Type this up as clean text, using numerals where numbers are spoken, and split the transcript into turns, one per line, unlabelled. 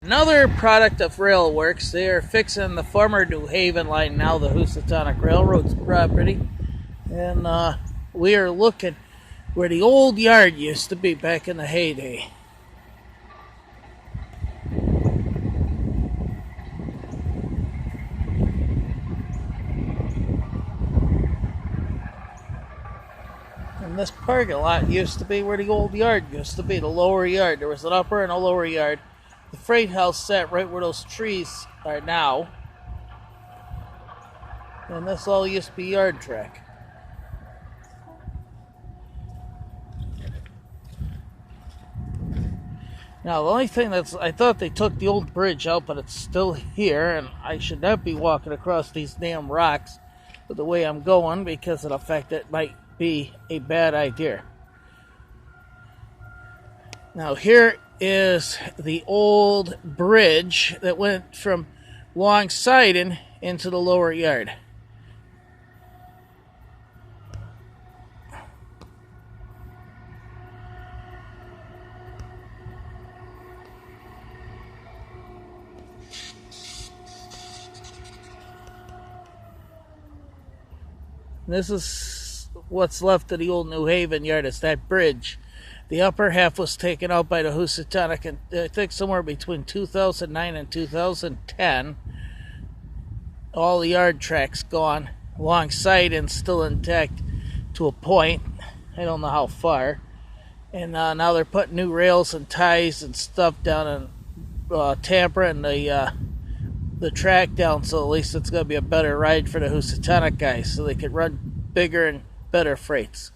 Another product of Railworks, they are fixing the former New Haven line, now the Housatonic Railroad's property. And we are looking where the old yard used to be back in the heyday. And this parking lot used to be where the old yard used to be, the lower yard. There was an upper and a lower yard. The freight house sat right where those trees are now. And this all used to be yard track. Now, the only thing I thought they took the old bridge out, but it's still here, and I should not be walking across these damn rocks with the way I'm going, because of the fact that it might be a bad idea. Now, here is the old bridge that went from long siding into the lower yard. This is what's left of the old New Haven yard. It's that bridge. The upper half was taken out by the Housatonic, and I think somewhere between 2009 and 2010. All the yard tracks gone, alongside and still intact to a point. I don't know how far. And now they're putting new rails and ties and stuff down, and tampering the track down, so at least it's going to be a better ride for the Housatonic guys, so they can run bigger and better freights.